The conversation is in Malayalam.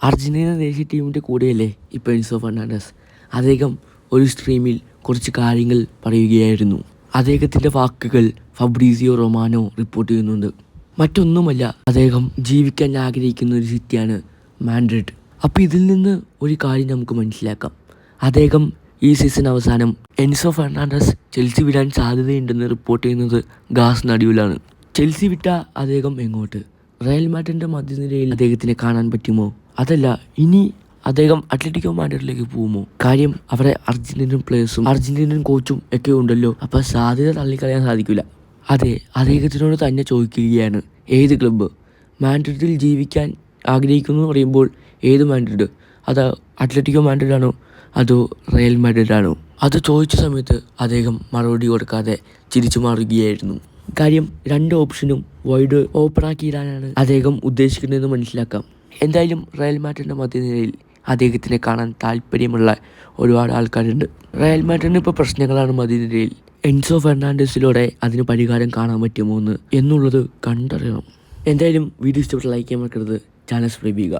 അർജന്റീന ദേശീയ ടീമിൻ്റെ കൂടെയല്ലേ ഇപ്പോൾ എൻസോ ഫെർണാണ്ടസ്. അദ്ദേഹം ഒരു സ്ട്രീമിൽ കുറച്ച് കാര്യങ്ങൾ പറയുകയായിരുന്നു. അദ്ദേഹത്തിൻ്റെ വാക്കുകൾ ഫബ്രീസിയോ റൊമാനോ റിപ്പോർട്ട് ചെയ്യുന്നുണ്ട്. മറ്റൊന്നുമല്ല, അദ്ദേഹം ജീവിക്കാൻ ആഗ്രഹിക്കുന്ന ഒരു സിറ്റിയാണ് മാഡ്രിഡ്. അപ്പോൾ ഇതിൽ നിന്ന് ഒരു കാര്യം നമുക്ക് മനസ്സിലാക്കാം. അദ്ദേഹം ഈ സീസൺ അവസാനം എൻസോ ഫെർണാണ്ടസ് ചെൽസി വിടാൻ സാധ്യതയുണ്ടെന്ന് റിപ്പോർട്ട് ചെയ്യുന്നത് ഗാസ് നടിയിലാണ്. ചെൽസി വിട്ട അദ്ദേഹം എങ്ങോട്ട്? റയൽ മാഡ്രിഡിൻ്റെ മധ്യനിരയിൽ അദ്ദേഹത്തിനെ കാണാൻ പറ്റുമോ? അതല്ല, ഇനി അദ്ദേഹം അത്ലറ്റിക്കോ മാഡ്രിഡിലേക്ക് പോകുമോ? കാര്യം അവിടെ അർജന്റീനൻ പ്ലേയേഴ്സും അർജന്റീനൻ കോച്ചും ഒക്കെ ഉണ്ടല്ലോ. അപ്പോൾ സാധ്യത തള്ളിക്കളയാൻ സാധിക്കില്ല. അതെ, അദ്ദേഹത്തിനോട് തന്നെ ചോദിക്കുകയാണ്, ഏത് ക്ലബ്ബ്? മാഡ്രിഡിൽ ജീവിക്കാൻ ആഗ്രഹിക്കുന്നു എന്ന് പറയുമ്പോൾ ഏത് മാഡ്രിഡ്? അത് അത്ലറ്റിക്കോ മാഡ്രിഡാണോ അതോ റയൽ മാഡ്രിഡാണോ? അത് ചോദിച്ച സമയത്ത് അദ്ദേഹം മറുപടി കൊടുക്കാതെ ചിരിച്ചു മാറുകയായിരുന്നു. കാര്യം രണ്ട് ഓപ്ഷനും വൈഡ് ഓപ്പണാക്കിയിടാനാണ് അദ്ദേഹം ഉദ്ദേശിക്കുന്നതെന്ന് മനസ്സിലാക്കാം. എന്തായാലും റയൽ മാഡ്രിഡിൻ്റെ മധ്യനിരയിൽ അദ്ദേഹത്തിനെ കാണാൻ താല്പര്യമുള്ള ഒരുപാട് ആൾക്കാരുണ്ട്. റയൽ മാഡ്രിഡിന് ഇപ്പോൾ പ്രശ്നങ്ങളാണ് മധ്യനിരയിൽ. എൻസോ ഫെർണാണ്ടസിലൂടെ അതിന് പരിഹാരം കാണാൻ പറ്റുമോ എന്നുള്ളത് കണ്ടറിയണം. എന്തായാലും വീഡിയോ ഇഷ്ടപ്പെട്ട ലൈക്ക് ചെയ്യാൻ മറക്കരുത്. ചാനൽ സബ്സ്ക്രൈബ് ചെയ്യുക.